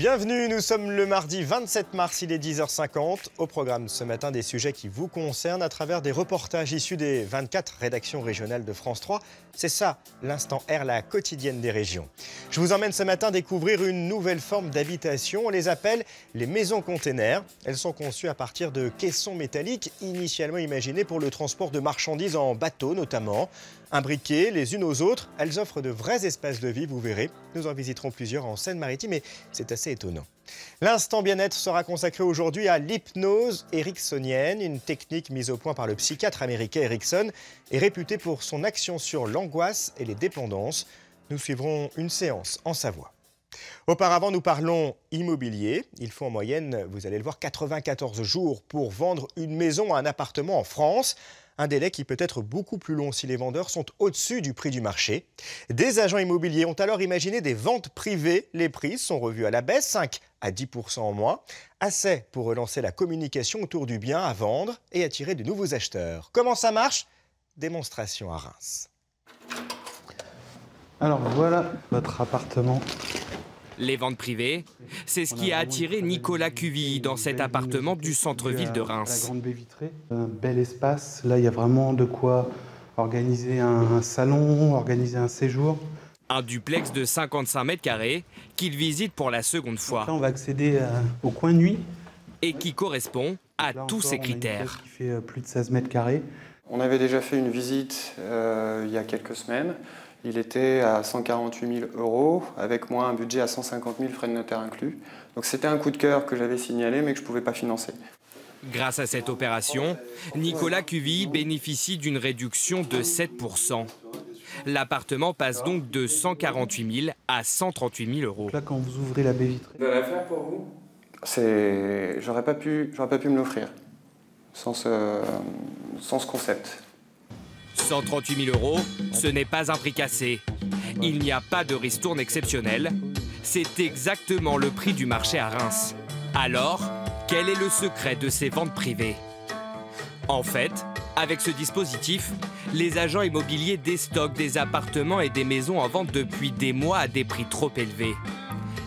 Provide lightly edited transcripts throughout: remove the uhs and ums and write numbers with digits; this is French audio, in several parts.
Bienvenue, nous sommes le mardi 27 mars, il est 10h50. Au programme ce matin, des sujets qui vous concernent à travers des reportages issus des 24 rédactions régionales de France 3. C'est ça, l'instant R, la quotidienne des régions. Je vous emmène ce matin découvrir une nouvelle forme d'habitation. On les appelle les maisons containers. Elles sont conçues à partir de caissons métalliques initialement imaginés pour le transport de marchandises en bateau notamment. Imbriquées les unes aux autres, elles offrent de vrais espaces de vie, vous verrez. Nous en visiterons plusieurs en Seine-Maritime et c'est assez étonnant. L'instant bien-être sera consacré aujourd'hui à l'hypnose ericksonienne, une technique mise au point par le psychiatre américain Erickson et réputée pour son action sur l'angoisse et les dépendances. Nous suivrons une séance en Savoie. Auparavant, nous parlons immobilier. Il faut en moyenne, vous allez le voir, 94 jours pour vendre une maison ou un appartement en France. Un délai qui peut être beaucoup plus long si les vendeurs sont au-dessus du prix du marché. Des agents immobiliers ont alors imaginé des ventes privées. Les prix sont revus à la baisse, 5 à 10% en moins. Assez pour relancer la communication autour du bien à vendre et attirer de nouveaux acheteurs. Comment ça marche? Démonstration à Reims. Alors voilà votre appartement. Les ventes privées, c'est ce qui a attiré Nicolas Cuvilly dans cet appartement du centre-ville de Reims. La grande baie vitrée, un bel espace. Là, il y a vraiment de quoi organiser un salon, organiser un séjour. Un duplex de 55 mètres carrés qu'il visite pour la seconde fois. Là, on va accéder au coin nuit. Et qui correspond à tous ces critères. Qui fait plus de 16 mètres carrés. On avait déjà fait une visite il y a quelques semaines. Il était à 148 000 €, avec moi un budget à 150 000 frais de notaire inclus. Donc c'était un coup de cœur que j'avais signalé mais que je ne pouvais pas financer. Grâce à cette opération, Nicolas Cuvilly bénéficie d'une réduction de 7%. L'appartement passe donc de 148 000 à 138 000 €. Là, quand vous ouvrez la baie vitrée. De l'affaire pour vous? J'aurais pas pu me l'offrir sans ce concept. 138 000 €, ce n'est pas un prix cassé. Il n'y a pas de ristourne exceptionnelle. C'est exactement le prix du marché à Reims. Alors, quel est le secret de ces ventes privées? En fait, avec ce dispositif, les agents immobiliers déstockent des appartements et des maisons en vente depuis des mois à des prix trop élevés.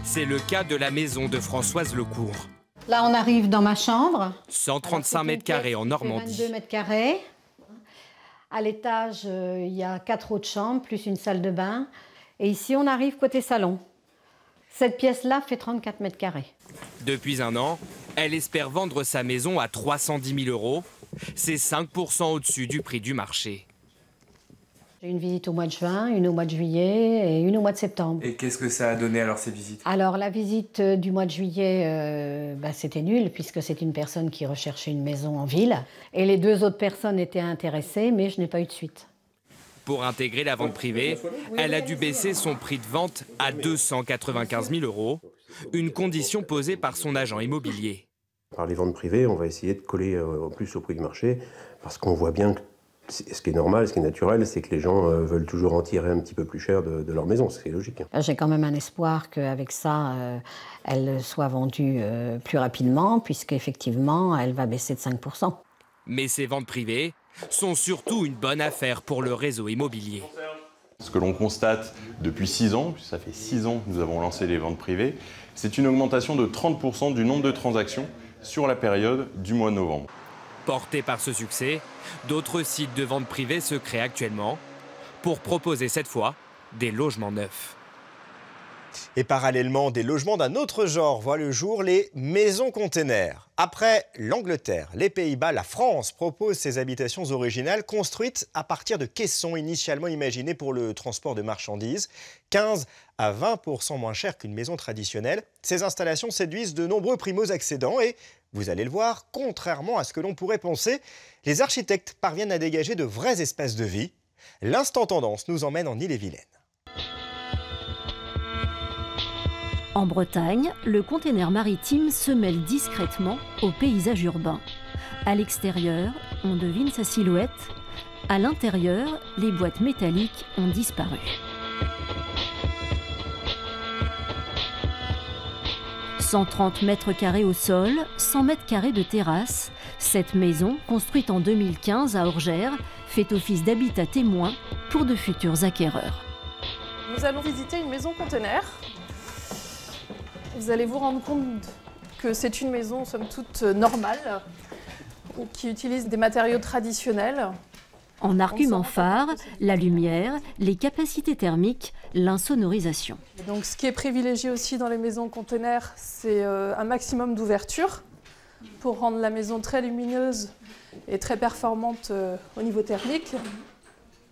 C'est le cas de la maison de Françoise Lecourt. Là, on arrive dans ma chambre. 135 mètres carrés en Normandie. 22 mètres carrés. À l'étage, il y a 4 autres chambres, plus une salle de bain. Et ici, on arrive côté salon. Cette pièce-là fait 34 mètres carrés. Depuis un an, elle espère vendre sa maison à 310 000 €. C'est 5% au-dessus du prix du marché. J'ai une visite au mois de juin, une au mois de juillet et une au mois de septembre. Et qu'est-ce que ça a donné alors ces visites? Alors la visite du mois de juillet, c'était nul puisque c'est une personne qui recherchait une maison en ville. Et les 2 autres personnes étaient intéressées, mais je n'ai pas eu de suite. Pour intégrer la vente privée, elle a dû baisser son prix de vente à 295 000 €, une condition posée par son agent immobilier. Par les ventes privées, on va essayer de coller au plus au prix du marché parce qu'on voit bien que ce qui est normal, ce qui est naturel, c'est que les gens veulent toujours en tirer un petit peu plus cher de leur maison, c'est logique. J'ai quand même un espoir qu'avec ça, elle soit vendue plus rapidement, puisqu'effectivement, elle va baisser de 5%. Mais ces ventes privées sont surtout une bonne affaire pour le réseau immobilier. Ce que l'on constate depuis 6 ans, puisque ça fait 6 ans que nous avons lancé les ventes privées, c'est une augmentation de 30% du nombre de transactions sur la période du mois de novembre. Portés par ce succès, d'autres sites de vente privée se créent actuellement pour proposer cette fois des logements neufs. Et parallèlement, des logements d'un autre genre voient le jour, les maisons containers. Après l'Angleterre, les Pays-Bas, la France propose ces habitations originales construites à partir de caissons initialement imaginés pour le transport de marchandises. 15 à 20% moins cher qu'une maison traditionnelle. Ces installations séduisent de nombreux primo-accédants et, vous allez le voir, contrairement à ce que l'on pourrait penser, les architectes parviennent à dégager de vrais espaces de vie. L'instant tendance nous emmène en Ille-et-Vilaine. En Bretagne, le container maritime se mêle discrètement au paysage urbain. À l'extérieur, on devine sa silhouette. À l'intérieur, les boîtes métalliques ont disparu. « 130 mètres carrés au sol, 100 mètres carrés de terrasse. Cette maison, construite en 2015 à Orgères, fait office d'habitat témoin pour de futurs acquéreurs. Nous allons visiter une maison conteneur. Vous allez vous rendre compte que c'est une maison, somme toute, normale, qui utilise des matériaux traditionnels. En argument phare, la lumière, les capacités thermiques, l'insonorisation. Donc ce qui est privilégié aussi dans les maisons containers, c'est un maximum d'ouverture pour rendre la maison très lumineuse et très performante au niveau thermique.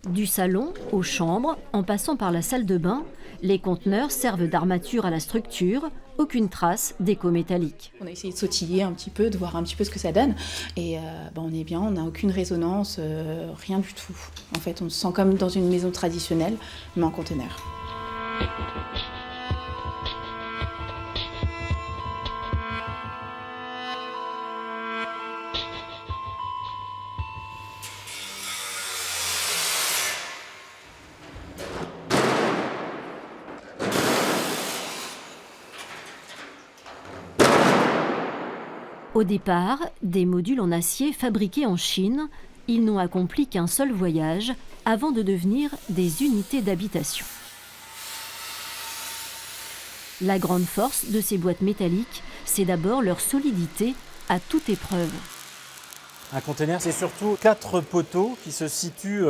Du salon aux chambres, en passant par la salle de bain, les conteneurs servent d'armature à la structure, aucune trace d'écho métallique. On a essayé de sautiller un petit peu, de voir un petit peu ce que ça donne. Et on est bien, on n'a aucune résonance, rien du tout. En fait, on se sent comme dans une maison traditionnelle, mais en conteneur. Au départ, des modules en acier fabriqués en Chine, ils n'ont accompli qu'un seul voyage avant de devenir des unités d'habitation. La grande force de ces boîtes métalliques, c'est d'abord leur solidité à toute épreuve. Un container, c'est surtout 4 poteaux qui se situent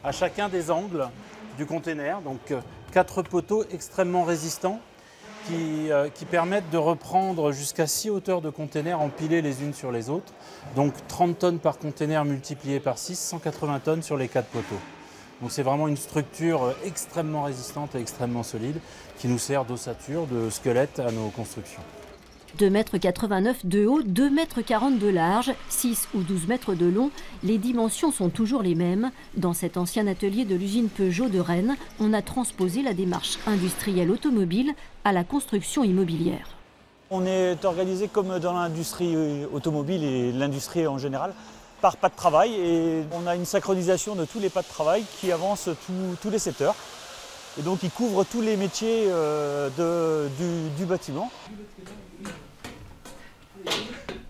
à chacun des angles du container. Donc 4 poteaux extrêmement résistants qui permettent de reprendre jusqu'à 6 hauteurs de containers empilées les unes sur les autres. Donc 30 tonnes par container multiplié par 6, 180 tonnes sur les 4 poteaux. Donc c'est vraiment une structure extrêmement résistante et extrêmement solide qui nous sert d'ossature, de squelette à nos constructions. 2,89 m de haut, 2,40 m de large, 6 ou 12 mètres de long, les dimensions sont toujours les mêmes. Dans cet ancien atelier de l'usine Peugeot de Rennes, on a transposé la démarche industrielle automobile à la construction immobilière. On est organisé comme dans l'industrie automobile et l'industrie en général, par pas de travail, et on a une synchronisation de tous les pas de travail qui avancent tous les secteurs. Et donc ils couvrent tous les métiers du bâtiment.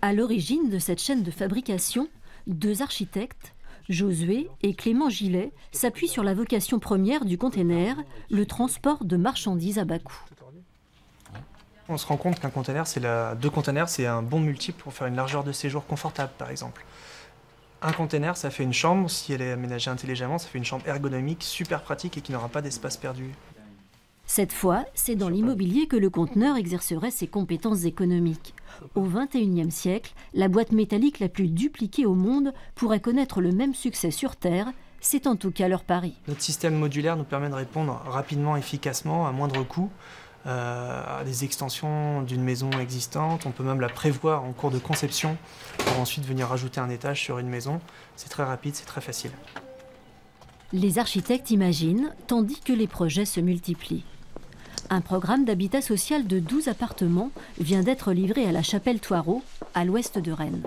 À l'origine de cette chaîne de fabrication, 2 architectes, Josué et Clément Gillet, s'appuient sur la vocation première du container, le transport de marchandises à bas coût. On se rend compte qu'un container, 2 containers, c'est un bon multiple pour faire une largeur de séjour confortable, par exemple. Un container, ça fait une chambre, si elle est aménagée intelligemment, ça fait une chambre ergonomique, super pratique et qui n'aura pas d'espace perdu. Cette fois, c'est dans l'immobilier que le conteneur exercerait ses compétences économiques. Au XXIe siècle, la boîte métallique la plus dupliquée au monde pourrait connaître le même succès sur Terre. C'est en tout cas leur pari. Notre système modulaire nous permet de répondre rapidement, efficacement, à moindre coût, à des extensions d'une maison existante. On peut même la prévoir en cours de conception pour ensuite venir rajouter un étage sur une maison. C'est très rapide, c'est très facile. Les architectes imaginent, tandis que les projets se multiplient. Un programme d'habitat social de 12 appartements vient d'être livré à la Chapelle-Thoireau, à l'ouest de Rennes.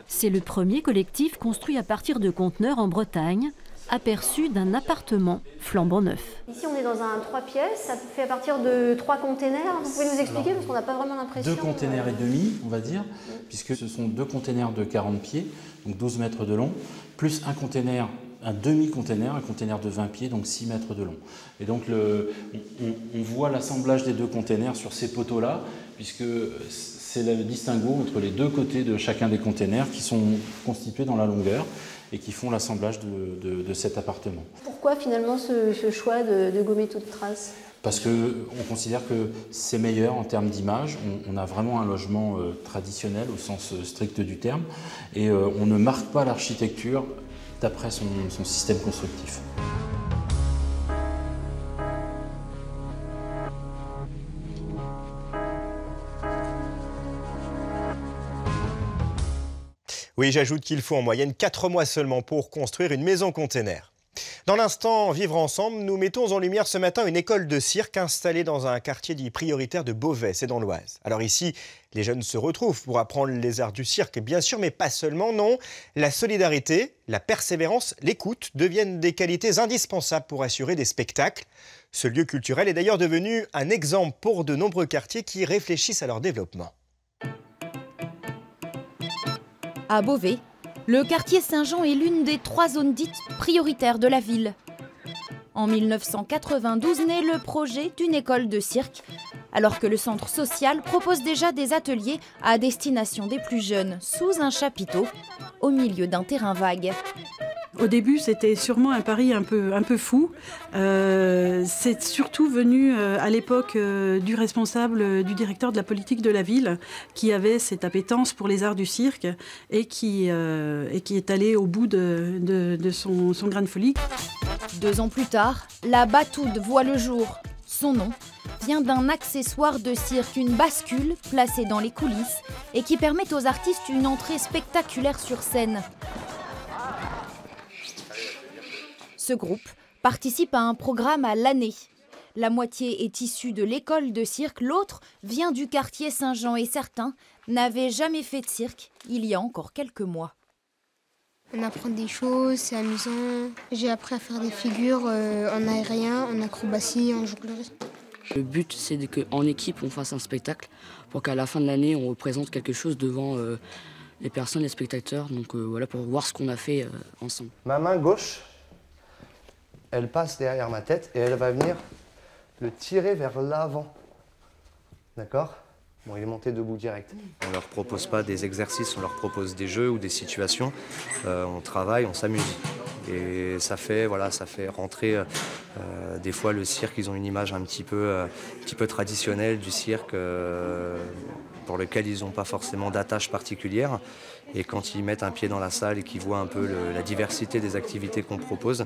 C'est le premier collectif construit à partir de conteneurs en Bretagne, aperçu d'un appartement flambant neuf. Ici, on est dans un 3 pièces, ça fait à partir de 3 containers. Vous pouvez nous expliquer, parce qu'on n'a pas vraiment l'impression. 2 containers et demi, on va dire, puisque ce sont 2 containers de 40 pieds, donc 12 mètres de long, plus un container, un demi-container, un container de 20 pieds, donc 6 mètres de long. Et donc on voit l'assemblage des 2 containers sur ces poteaux-là, puisque c'est le distinguo entre les 2 côtés de chacun des containers qui sont constitués dans la longueur et qui font l'assemblage de cet appartement. Pourquoi finalement ce choix de gommer toute trace ? Parce qu'on considère que c'est meilleur en termes d'image. On a vraiment un logement traditionnel au sens strict du terme et on ne marque pas l'architecture d'après son système constructif. Oui, j'ajoute qu'il faut en moyenne 4 mois seulement pour construire une maison container. Dans l'instant Vivre ensemble, nous mettons en lumière ce matin une école de cirque installée dans un quartier dit prioritaire de Beauvais, c'est dans l'Oise. Alors ici, les jeunes se retrouvent pour apprendre les arts du cirque, bien sûr, mais pas seulement, non. La solidarité, la persévérance, l'écoute deviennent des qualités indispensables pour assurer des spectacles. Ce lieu culturel est d'ailleurs devenu un exemple pour de nombreux quartiers qui réfléchissent à leur développement. À Beauvais, le quartier Saint-Jean est l'une des 3 zones dites prioritaires de la ville. En 1992 naît le projet d'une école de cirque alors que le centre social propose déjà des ateliers à destination des plus jeunes sous un chapiteau, au milieu d'un terrain vague. Au début, c'était sûrement un pari un peu fou. C'est surtout venu à l'époque du responsable, du directeur de la politique de la ville, qui avait cette appétence pour les arts du cirque et qui est allé au bout de son grain de folie. 2 ans plus tard, la Batoude voit le jour. Son nom vient d'un accessoire de cirque, une bascule placée dans les coulisses et qui permet aux artistes une entrée spectaculaire sur scène. Ce groupe participe à un programme à l'année. La moitié est issue de l'école de cirque, l'autre vient du quartier Saint-Jean et certains n'avaient jamais fait de cirque il y a encore quelques mois. On apprend des choses, c'est amusant. J'ai appris à faire des figures en aérien, en acrobatie, en jonglerie. Le but, c'est qu'en équipe, on fasse un spectacle pour qu'à la fin de l'année, on représente quelque chose devant les personnes, les spectateurs. Donc voilà, pour voir ce qu'on a fait ensemble. Ma main gauche, elle passe derrière ma tête et elle va venir le tirer vers l'avant. D'accord ? Bon, il est monté debout direct. On ne leur propose pas des exercices, on leur propose des jeux ou des situations. On travaille, on s'amuse. Et ça fait rentrer des fois le cirque. Ils ont une image un petit peu traditionnelle du cirque pour lequel ils n'ont pas forcément d'attache particulière. Et quand ils mettent un pied dans la salle et qu'ils voient un peu la diversité des activités qu'on propose,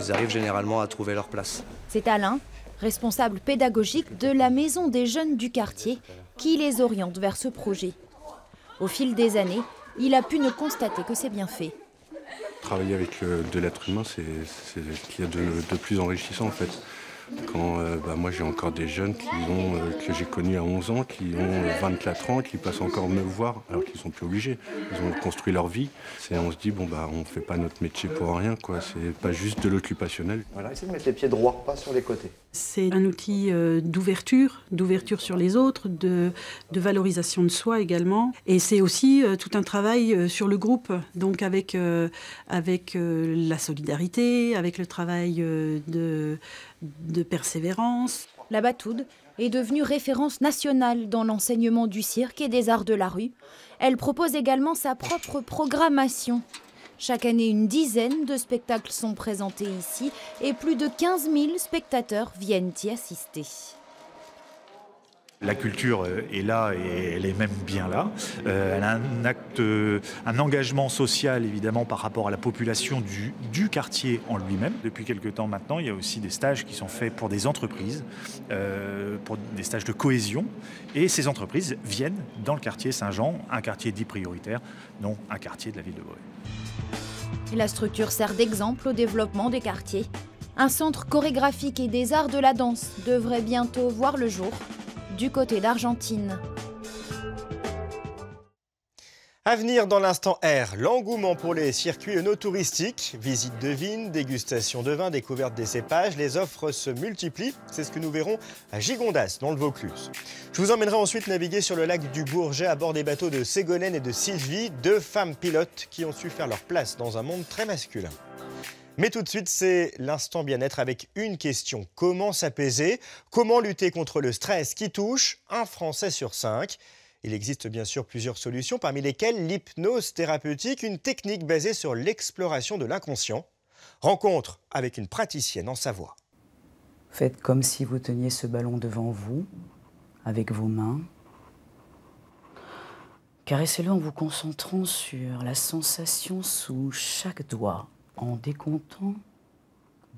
ils arrivent généralement à trouver leur place. C'est Alain, responsable pédagogique de la maison des jeunes du quartier, qui les oriente vers ce projet. Au fil des années, il a pu ne constater que c'est bien fait. Travailler avec de l'être humain, c'est ce qu'il y a de plus enrichissant en fait. Quand moi j'ai encore des jeunes que j'ai connus à 11 ans, qui ont 24 ans, qui passent encore me voir, alors qu'ils ne sont plus obligés. Ils ont construit leur vie. On se dit, on ne fait pas notre métier pour rien, quoi. C'est pas juste de l'occupationnel. Voilà, essayez de mettre les pieds droits, pas sur les côtés. C'est un outil d'ouverture sur les autres, de valorisation de soi également. Et c'est aussi tout un travail sur le groupe, donc avec la solidarité, avec le travail de persévérance. La Batoude est devenue référence nationale dans l'enseignement du cirque et des arts de la rue. Elle propose également sa propre programmation. Chaque année, une dizaine de spectacles sont présentés ici et plus de 15 000 spectateurs viennent y assister. La culture est là et elle est même bien là. Elle a un engagement social évidemment par rapport à la population du quartier en lui-même. Depuis quelques temps maintenant, il y a aussi des stages qui sont faits pour des entreprises, pour des stages de cohésion. Et ces entreprises viennent dans le quartier Saint-Jean, un quartier dit prioritaire, non un quartier de la ville de Beauvais. Et la structure sert d'exemple au développement des quartiers. Un centre chorégraphique et des arts de la danse devrait bientôt voir le jour du côté d'Argentine. À venir dans l'instant R, l'engouement pour les circuits œnotouristiques, visite de vignes, dégustation de vin, découverte des cépages, les offres se multiplient. C'est ce que nous verrons à Gigondas, dans le Vaucluse. Je vous emmènerai ensuite naviguer sur le lac du Bourget à bord des bateaux de Ségolène et de Sylvie, 2 femmes pilotes qui ont su faire leur place dans un monde très masculin. Mais tout de suite, c'est l'instant bien-être avec une question. Comment s'apaiser? Comment lutter contre le stress qui touche un Français sur 5? Il existe bien sûr plusieurs solutions, parmi lesquelles l'hypnose thérapeutique, une technique basée sur l'exploration de l'inconscient. Rencontre avec une praticienne en Savoie. Faites comme si vous teniez ce ballon devant vous, avec vos mains. Caressez-le en vous concentrant sur la sensation sous chaque doigt, en décomptant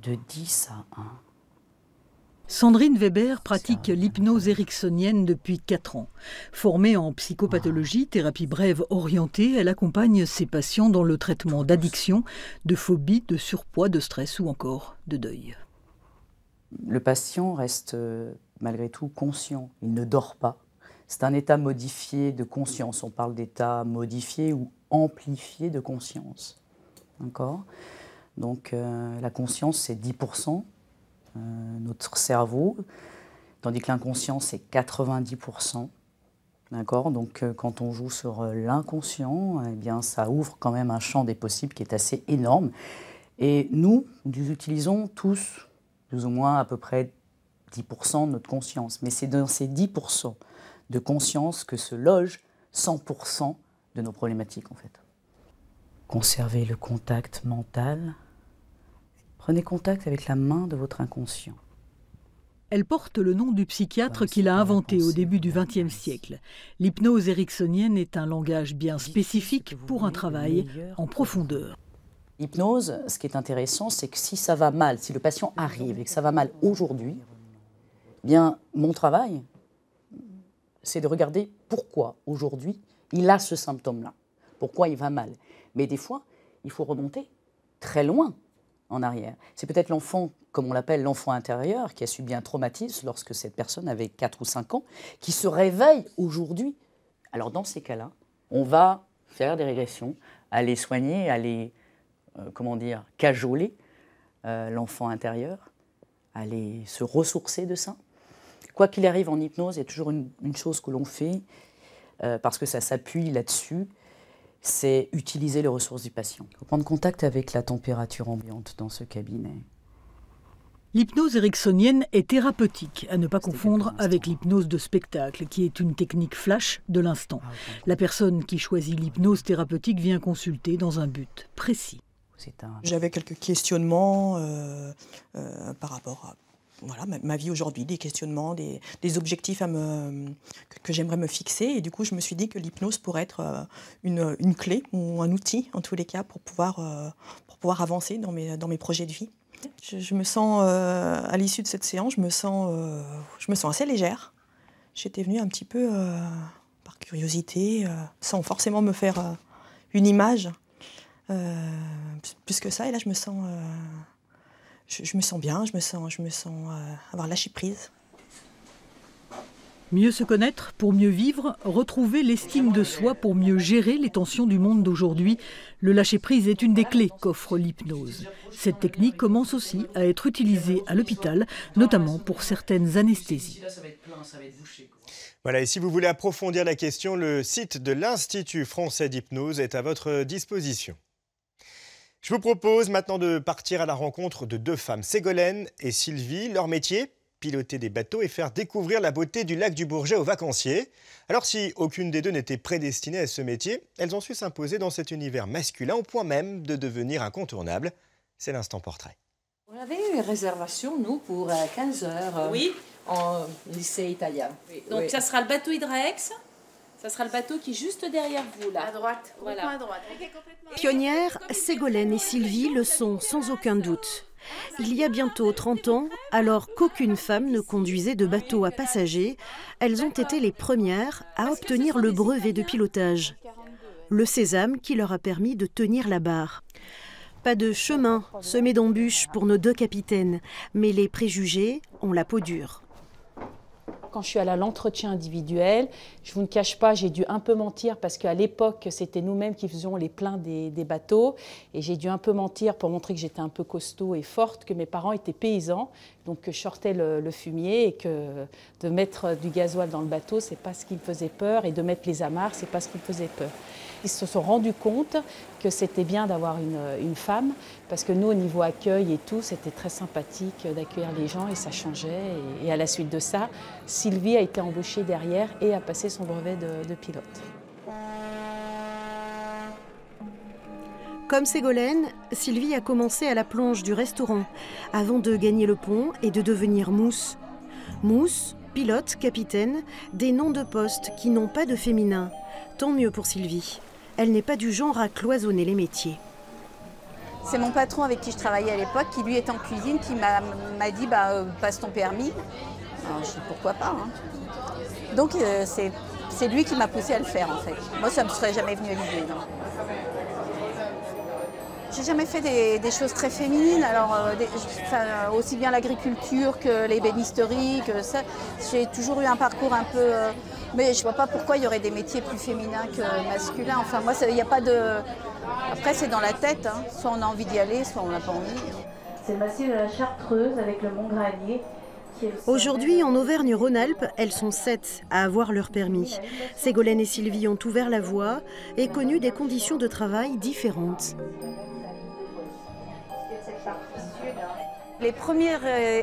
de 10 à 1. Sandrine Weber pratique l'hypnose ericksonienne depuis 4 ans. Formée en psychopathologie, thérapie brève orientée, elle accompagne ses patients dans le traitement d'addictions, de phobies, de surpoids, de stress ou encore de deuil. Le patient reste malgré tout conscient, il ne dort pas. C'est un état modifié de conscience, on parle d'état modifié ou amplifié de conscience. D'accord ? Donc la conscience, c'est 10%, notre cerveau, tandis que l'inconscient, c'est 90%. D'accord ? Donc quand on joue sur l'inconscient, eh bien, ça ouvre quand même un champ des possibles qui est assez énorme. Et nous utilisons tous, plus ou moins à peu près 10% de notre conscience. Mais c'est dans ces 10% de conscience que se loge 100% de nos problématiques, en fait. Conservez le contact mental. Prenez contact avec la main de votre inconscient. Elle porte le nom du psychiatre qui l'a inventée au début du XXe siècle. L'hypnose ericksonienne est un langage bien spécifique pour un travail en profondeur. L'hypnose, ce qui est intéressant, c'est que si ça va mal, si le patient arrive et que ça va mal aujourd'hui, bien, mon travail, c'est de regarder pourquoi aujourd'hui il a ce symptôme-là, pourquoi il va mal. Mais des fois, il faut remonter très loin en arrière. C'est peut-être l'enfant, comme on l'appelle l'enfant intérieur, qui a subi un traumatisme lorsque cette personne avait 4 ou 5 ans, qui se réveille aujourd'hui. Alors dans ces cas-là, on va faire des régressions, aller soigner, aller, cajoler l'enfant intérieur, aller se ressourcer de ça. Quoi qu'il arrive en hypnose, il y a toujours une chose que l'on fait, parce que ça s'appuie là-dessus, c'est utiliser les ressources du patient. Il faut prendre contact avec la température ambiante dans ce cabinet. L'hypnose ericksonienne est thérapeutique, à ne pas confondre avec l'hypnose de spectacle, qui est une technique flash de l'instant. La personne qui choisit l'hypnose thérapeutique vient consulter dans un but précis. J'avais quelques questionnements par rapport à ma vie aujourd'hui, des questionnements, des objectifs que j'aimerais me fixer. Et du coup, je me suis dit que l'hypnose pourrait être une clé ou un outil, en tous les cas, pour pouvoir avancer dans mes projets de vie. Je me sens, à l'issue de cette séance, je me sens assez légère. J'étais venue un petit peu par curiosité, sans forcément me faire une image. Plus que ça, et là, je me sens bien, je me sens avoir lâché prise. Mieux se connaître pour mieux vivre, retrouver l'estime de soi pour mieux gérer les tensions du monde d'aujourd'hui. Le lâcher-prise est une des clés qu'offre l'hypnose. Cette technique commence aussi à être utilisée à l'hôpital, notamment pour certaines anesthésies. Voilà, et si vous voulez approfondir la question, le site de l'Institut français d'hypnose est à votre disposition. Je vous propose maintenant de partir à la rencontre de 2 femmes, Ségolène et Sylvie. Leur métier, piloter des bateaux et faire découvrir la beauté du lac du Bourget aux vacanciers. Alors si aucune des deux n'était prédestinée à ce métier, elles ont su s'imposer dans cet univers masculin au point même de devenir incontournables. C'est l'instant portrait. On avait eu une réservation, nous, pour 15 heures en lycée italien. Donc ça sera le bateau Hydraex. Ça sera le bateau qui est juste derrière vous, là. À droite, voilà. à droite. Pionnières, Ségolène et Sylvie le sont sans aucun doute. Il y a bientôt 30 ans, alors qu'aucune femme ne conduisait de bateau à passagers, elles ont été les premières à obtenir le brevet de pilotage. Le sésame qui leur a permis de tenir la barre. Pas de chemin semé d'embûches pour nos 2 capitaines, mais les préjugés ont la peau dure. Quand je suis allée à l'entretien individuel, je vous ne cache pas, j'ai dû un peu mentir parce qu'à l'époque, c'était nous-mêmes qui faisions les pleins des bateaux. Et j'ai dû un peu mentir pour montrer que j'étais un peu costaud et forte, que mes parents étaient paysans. Donc que je sortais le fumier et que de mettre du gasoil dans le bateau, c'est pas ce qui me faisait peur. Et de mettre les amarres, c'est pas ce qui me faisait peur. Ils se sont rendus compte que c'était bien d'avoir une femme, parce que nous, au niveau accueil et tout, c'était très sympathique d'accueillir les gens et ça changeait. Et à la suite de ça, Sylvie a été embauchée derrière et a passé son brevet de pilote. Comme Ségolène, Sylvie a commencé à la plonge du restaurant, avant de gagner le pont et de devenir mousse. Mousse, pilote, capitaine, des noms de poste qui n'ont pas de féminin. Tant mieux pour Sylvie. Elle n'est pas du genre à cloisonner les métiers. C'est mon patron avec qui je travaillais à l'époque, qui lui est en cuisine, qui m'a dit passe ton permis. Alors je dis pourquoi pas. Donc c'est lui qui m'a poussé à le faire en fait. Moi ça ne me serait jamais venu à l'idée. J'ai jamais fait des choses très féminines, alors aussi bien l'agriculture que l'ébénisterie, que ça. J'ai toujours eu un parcours un peu... mais je vois pas pourquoi il y aurait des métiers plus féminins que masculins. Enfin moi, il n'y a pas de... Après c'est dans la tête, soit on a envie d'y aller, soit on n'a pas envie. C'est le massif de la Chartreuse avec le Mont-Granier. Aujourd'hui, en Auvergne-Rhône-Alpes, elles sont 7 à avoir leur permis. Ségolène et Sylvie ont ouvert la voie et connu des conditions de travail différentes. Les premiers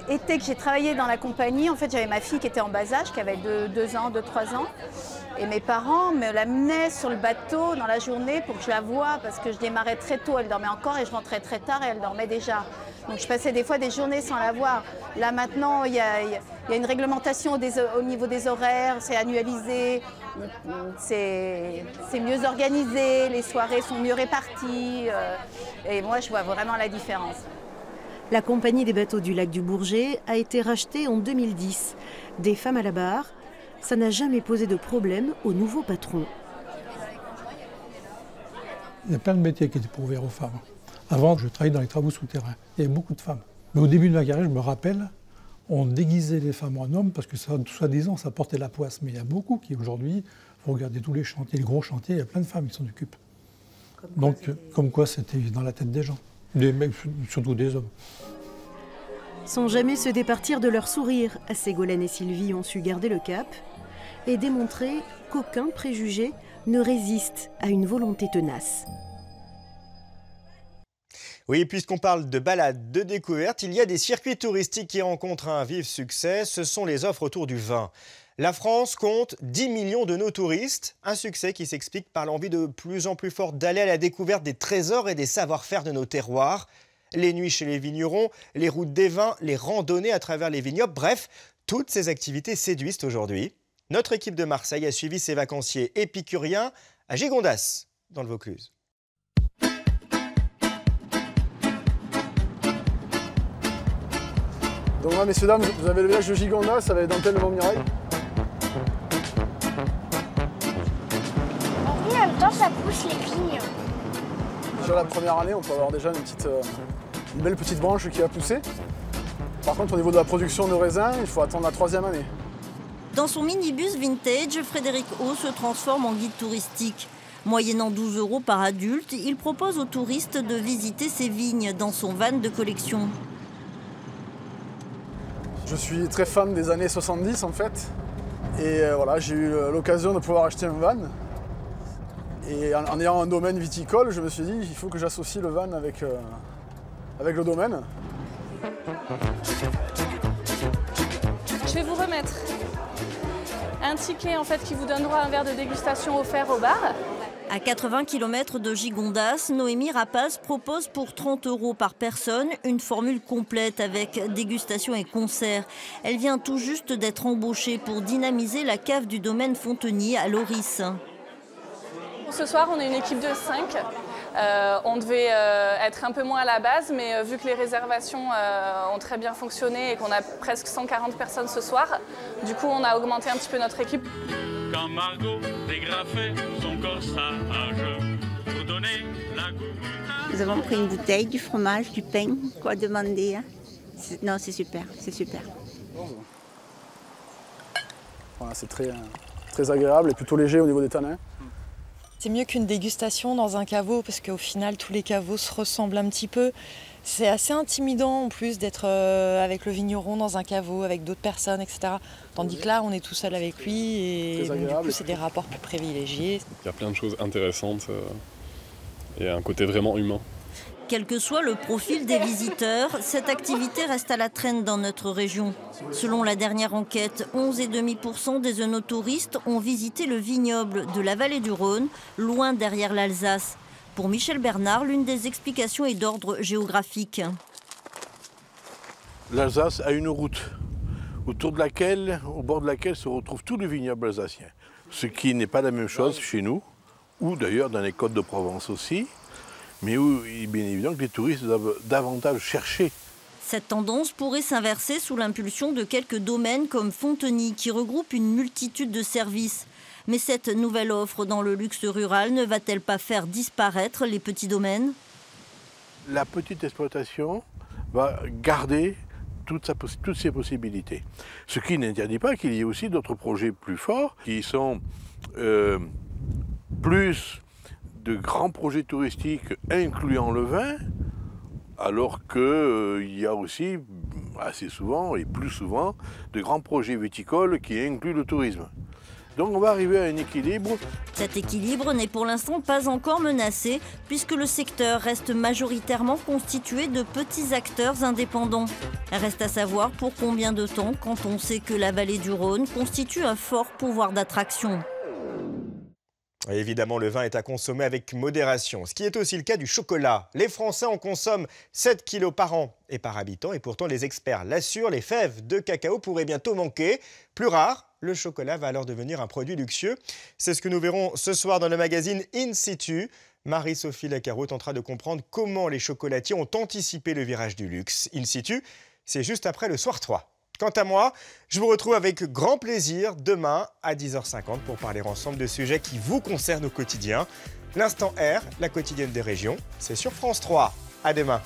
étés que j'ai travaillé dans la compagnie, en fait, j'avais ma fille qui était en bas âge, qui avait 2 ans, 2-3 ans. Et mes parents me l'amenaient sur le bateau dans la journée pour que je la voie, parce que je démarrais très tôt, elle dormait encore, et je rentrais très tard et elle dormait déjà. Donc je passais des fois des journées sans la voir. Là maintenant, il y a une réglementation au niveau des horaires, c'est annualisé, c'est mieux organisé, les soirées sont mieux réparties. Et moi, je vois vraiment la différence. La compagnie des bateaux du lac du Bourget a été rachetée en 2010. Des femmes à la barre, ça n'a jamais posé de problème au nouveau patron. Il y a plein de métiers qui étaient pour ouvrir aux femmes. Avant, je travaillais dans les travaux souterrains. Il y avait beaucoup de femmes. Mais au début de ma carrière, je me rappelle, on déguisait les femmes en hommes parce que soi-disant, ça portait la poisse. Mais il y a beaucoup qui aujourd'hui, vous regardez tous les chantiers, les gros chantiers, il y a plein de femmes qui s'en occupent. Comme quoi c'était dans la tête des gens. Des mecs, surtout des hommes. Sans jamais se départir de leur sourire, Ségolène et Sylvie ont su garder le cap et démontrer qu'aucun préjugé ne résiste à une volonté tenace. Oui, puisqu'on parle de balades, de découvertes, il y a des circuits touristiques qui rencontrent un vif succès. Ce sont les offres autour du vin. La France compte 10 millions de nos touristes, un succès qui s'explique par l'envie de plus en plus forte d'aller à la découverte des trésors et des savoir-faire de nos terroirs. Les nuits chez les vignerons, les routes des vins, les randonnées à travers les vignobles, bref, toutes ces activités séduisent aujourd'hui. Notre équipe de Marseille a suivi ces vacanciers épicuriens à Gigondas, dans le Vaucluse. Donc là, messieurs, dames, vous avez le village de Gigondas avec dentelle de Montmirail. En combien de temps ça pousse les vignes? Sur la première année, on peut avoir déjà une belle petite branche qui va pousser. Par contre, au niveau de la production de raisins, il faut attendre la 3e année. Dans son minibus vintage, Frédéric O se transforme en guide touristique. Moyennant 12 € par adulte, il propose aux touristes de visiter ses vignes dans son van de collection. Je suis très fan des années 70 en fait. Et voilà, j'ai eu l'occasion de pouvoir acheter un van. Et en ayant un domaine viticole, je me suis dit il faut que j'associe le van avec le domaine. Je vais vous remettre un ticket en fait, qui vous donnera un verre de dégustation offert au bar. À 80 km de Gigondas, Noémie Rapaz propose pour 30 € par personne une formule complète avec dégustation et concert. Elle vient tout juste d'être embauchée pour dynamiser la cave du domaine Fontenier à Loris. Ce soir, on est une équipe de 5. On devait être un peu moins à la base, mais vu que les réservations ont très bien fonctionné et qu'on a presque 140 personnes ce soir, du coup, on a augmenté un petit peu notre équipe. Quand Margot dégrafait son corsage pour donner la goût. Nous avons pris une bouteille, du fromage, du pain, quoi demander. Hein. Non, c'est super, c'est super. Voilà, c'est très agréable et plutôt léger au niveau des tanins. C'est mieux qu'une dégustation dans un caveau parce qu'au final, tous les caveaux se ressemblent un petit peu. C'est assez intimidant en plus d'être avec le vigneron dans un caveau, avec d'autres personnes, etc. Tandis que là, on est tout seul avec lui et donc, du coup, c'est des rapports plus privilégiés. Il y a plein de choses intéressantes et un côté vraiment humain. Quel que soit le profil des visiteurs, cette activité reste à la traîne dans notre région. Selon la dernière enquête, 11,5% des œnotouristes ont visité le vignoble de la vallée du Rhône, loin derrière l'Alsace. Pour Michel Bernard, l'une des explications est d'ordre géographique. L'Alsace a une route au bord de laquelle se retrouvent tous les vignobles alsaciens. Ce qui n'est pas la même chose chez nous, ou d'ailleurs dans les Côtes de Provence aussi, mais où il est bien évident que les touristes doivent davantage chercher. Cette tendance pourrait s'inverser sous l'impulsion de quelques domaines comme Fonteny, qui regroupe une multitude de services. Mais cette nouvelle offre dans le luxe rural ne va-t-elle pas faire disparaître les petits domaines? La petite exploitation va garder toutes ses possibilités. Ce qui n'interdit pas qu'il y ait aussi d'autres projets plus forts qui sont plus de grands projets touristiques incluant le vin, alors qu'il y a aussi assez souvent et plus souvent de grands projets viticoles qui incluent le tourisme. Donc on va arriver à un équilibre. Cet équilibre n'est pour l'instant pas encore menacé puisque le secteur reste majoritairement constitué de petits acteurs indépendants. Reste à savoir pour combien de temps quand on sait que la vallée du Rhône constitue un fort pouvoir d'attraction. Et évidemment, le vin est à consommer avec modération, ce qui est aussi le cas du chocolat. Les Français en consomment 7 kilos par an et par habitant, et pourtant les experts l'assurent, les fèves de cacao pourraient bientôt manquer. Plus rare, le chocolat va alors devenir un produit luxueux. C'est ce que nous verrons ce soir dans le magazine In Situ. Marie-Sophie Lacaro tentera de comprendre comment les chocolatiers ont anticipé le virage du luxe. In Situ, c'est juste après le Soir 3. Quant à moi, je vous retrouve avec grand plaisir demain à 10h50 pour parler ensemble de sujets qui vous concernent au quotidien. L'Instant R, la quotidienne des régions, c'est sur France 3. À demain.